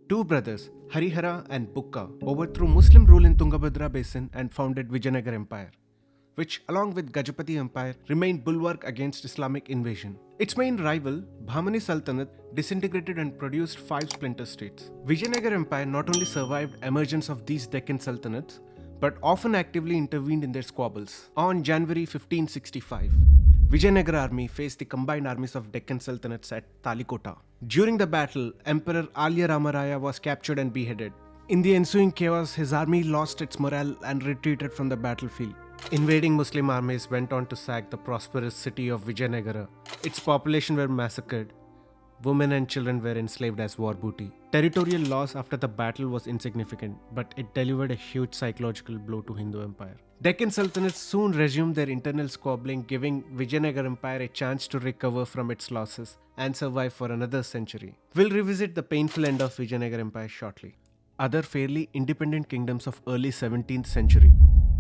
Two brothers, Harihara and Bukka, overthrew Muslim rule in Tungabhadra basin and founded Vijayanagara Empire, which, along with Gajapati Empire, remained bulwark against Islamic invasion. Its main rival, Bahmani Sultanate, disintegrated and produced five splinter states. Vijayanagara Empire not only survived emergence of these Deccan sultanates, but often actively intervened in their squabbles. On January 1565, Vijayanagara army faced the combined armies of Deccan sultanates at Talikota. During the battle, Emperor Alya Ramaraya was captured and beheaded. In the ensuing chaos, his army lost its morale and retreated from the battlefield. Invading Muslim armies went on to sack the prosperous city of Vijayanagara. Its population were massacred. Women and children were enslaved as war booty. Territorial loss after the battle was insignificant, but it delivered a huge psychological blow to Hindu Empire. Deccan Sultanates soon resumed their internal squabbling, giving Vijayanagara Empire a chance to recover from its losses and survive for another century. We'll revisit the painful end of Vijayanagara Empire shortly. Other fairly independent kingdoms of early 17th century.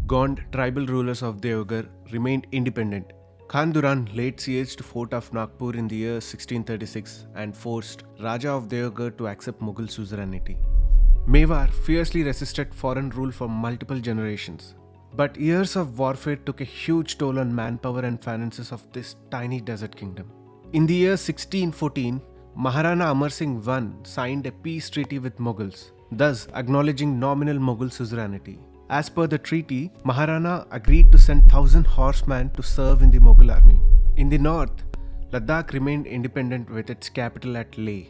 Gond tribal rulers of Deoghar remained independent. Khan Duran laid siege to fort of Nagpur in the year 1636 and forced Raja of Deoghar to accept Mughal suzerainty. Mewar fiercely resisted foreign rule for multiple generations. But years of warfare took a huge toll on manpower and finances of this tiny desert kingdom. In the year 1614, Maharana Amar Singh I signed a peace treaty with Mughals, thus acknowledging nominal Mughal suzerainty. As per the treaty, Maharana agreed to send 1,000 horsemen to serve in the Mughal army. In the north, Ladakh remained independent with its capital at Leh.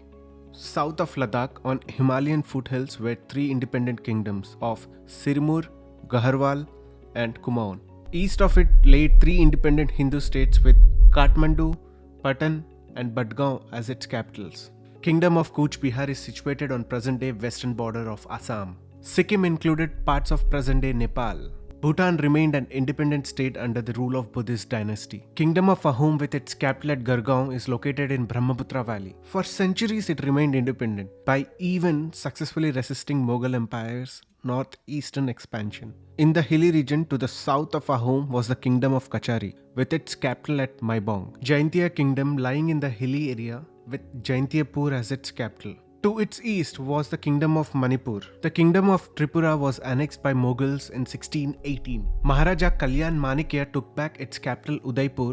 South of Ladakh, on Himalayan foothills, were three independent kingdoms of Sirmur, Gaharwal, and Kumaon. East of it lay three independent Hindu states with Kathmandu, Patan, and Badgaon as its capitals. Kingdom of Cooch Behar is situated on present-day western border of Assam. Sikkim included parts of present-day Nepal. Bhutan remained an independent state under the rule of Buddhist dynasty. Kingdom of Ahom with its capital at Gurgaon is located in Brahmaputra Valley. For centuries it remained independent, by even successfully resisting Mughal Empire's northeastern expansion. In the hilly region to the south of Ahom was the Kingdom of Kachari, with its capital at Maibong. Jaintia Kingdom lying in the hilly area with Jaintiapur as its capital. To its east was the Kingdom of Manipur. The Kingdom of Tripura was annexed by Mughals in 1618. Maharaja Kalyan Manikya took back its capital Udaipur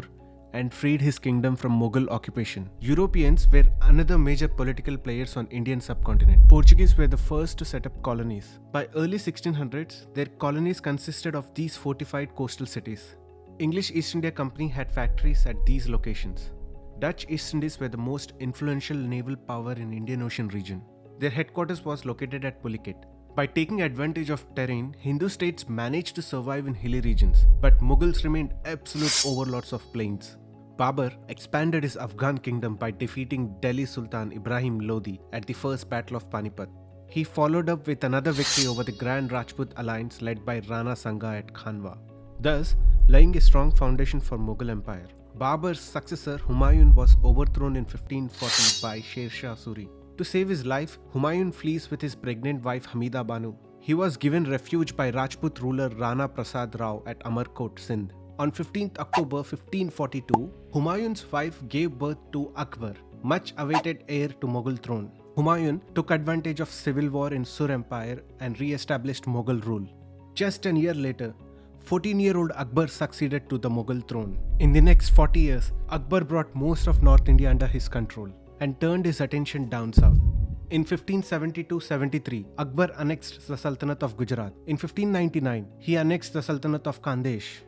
and freed his kingdom from Mughal occupation. Europeans were another major political players on Indian subcontinent. Portuguese were the first to set up colonies. By early 1600s, their colonies consisted of these fortified coastal cities. English East India Company had factories at these locations. Dutch East Indies were the most influential naval power in Indian Ocean region. Their headquarters was located at Puliket. By taking advantage of terrain, Hindu states managed to survive in hilly regions, but Mughals remained absolute overlords of plains. Babur expanded his Afghan kingdom by defeating Delhi Sultan Ibrahim Lodi at the First Battle of Panipat. He followed up with another victory over the Grand Rajput alliance led by Rana Sanga at Khanwa, thus laying a strong foundation for Mughal Empire. Babur's successor Humayun was overthrown in 1540 by Sher Shah Suri. To save his life, Humayun flees with his pregnant wife Hamida Banu. He was given refuge by Rajput ruler Rana Prasad Rao at Amarkot, Sindh. On 15th October 1542, Humayun's wife gave birth to Akbar, much awaited heir to Mughal throne. Humayun took advantage of civil war in Sur Empire and re-established Mughal rule. Just a year later, 14-year-old Akbar succeeded to the Mughal throne. In the next 40 years, Akbar brought most of North India under his control and turned his attention down south. In 1572-73, Akbar annexed the Sultanate of Gujarat. In 1599, he annexed the Sultanate of Khandesh.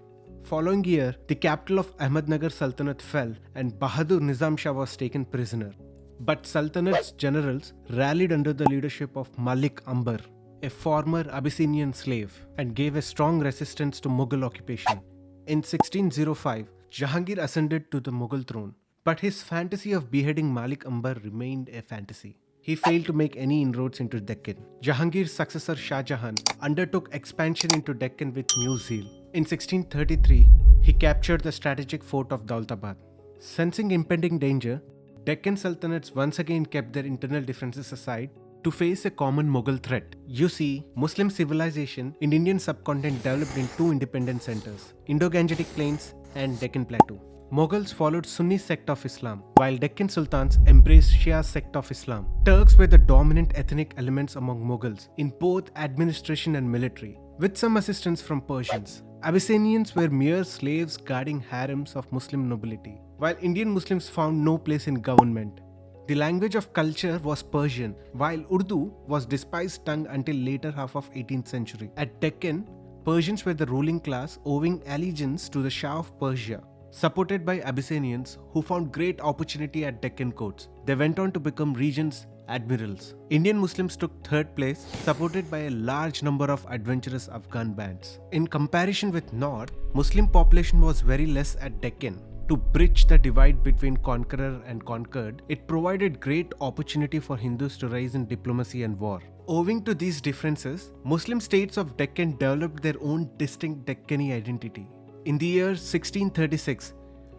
Following year, the capital of Ahmednagar Sultanate fell and Bahadur Nizam Shah was taken prisoner. But Sultanate's generals rallied under the leadership of Malik Ambar, a former Abyssinian slave, and gave a strong resistance to Mughal occupation. In 1605, Jahangir ascended to the Mughal throne, but his fantasy of beheading Malik Ambar remained a fantasy. He failed to make any inroads into Deccan. Jahangir's successor Shah Jahan undertook expansion into Deccan with new zeal. In 1633, he captured the strategic fort of Daulatabad. Sensing impending danger, Deccan Sultanates once again kept their internal differences aside to face a common Mughal threat. You see, Muslim civilization in Indian subcontinent developed in two independent centers, Indo-Gangetic Plains and Deccan Plateau. Mughals followed Sunni sect of Islam, while Deccan Sultans embraced Shia sect of Islam. Turks were the dominant ethnic elements among Mughals in both administration and military, with some assistance from Persians. Abyssinians were mere slaves guarding harems of Muslim nobility, while Indian Muslims found no place in government. The language of culture was Persian, while Urdu was despised tongue until later half of 18th century. At Deccan, Persians were the ruling class, owing allegiance to the Shah of Persia, supported by Abyssinians who found great opportunity at Deccan courts. They went on to become regents, admirals. Indian Muslims took third place, supported by a large number of adventurous Afghan bands. In comparison with North, Muslim population was very less at Deccan. To bridge the divide between conqueror and conquered, it provided great opportunity for Hindus to rise in diplomacy and war. Owing to these differences, Muslim states of Deccan developed their own distinct Deccani identity. In the year 1636,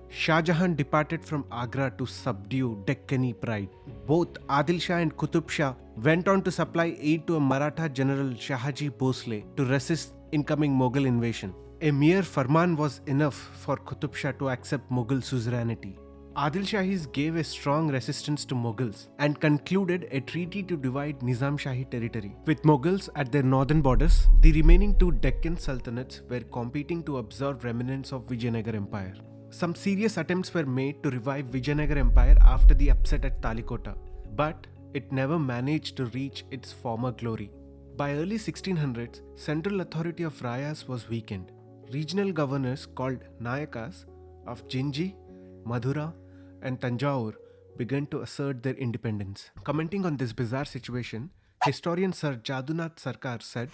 Shah Jahan departed from Agra to subdue Deccani pride. Both Adil Shah and Qutub Shah went on to supply aid to a Maratha general Shahaji Bhosle to resist incoming Mughal invasion. A mere farman was enough for Qutub Shah to accept Mughal suzerainty. Adil Shahis gave a strong resistance to Mughals and concluded a treaty to divide Nizam Shahi territory. With Mughals at their northern borders, the remaining two Deccan sultanates were competing to absorb remnants of Vijayanagara Empire. Some serious attempts were made to revive Vijayanagara Empire after the upset at Talikota, but it never managed to reach its former glory. By early 1600s, central authority of Rayas was weakened. Regional governors called Nayakas of Jinji, Madura and Tanjore began to assert their independence. Commenting on this bizarre situation, historian Sir Jadunath Sarkar said,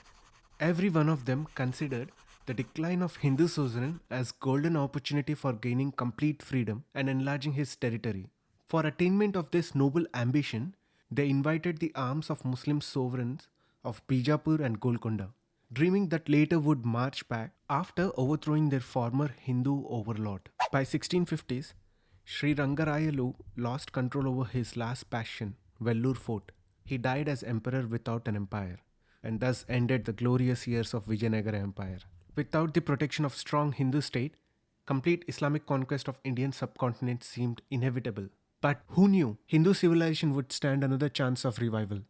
"Every one of them considered the decline of Hindu suzerain as golden opportunity for gaining complete freedom and enlarging his territory. For attainment of this noble ambition, they invited the arms of Muslim sovereigns of Bijapur and Golconda, dreaming that later would march back after overthrowing their former Hindu overlord." By 1650s, Sri Rangarayalu lost control over his last bastion, Vellore Fort. He died as emperor without an empire, and thus ended the glorious years of Vijayanagara Empire. Without the protection of strong Hindu state, complete Islamic conquest of Indian subcontinent seemed inevitable. But who knew Hindu civilization would stand another chance of revival?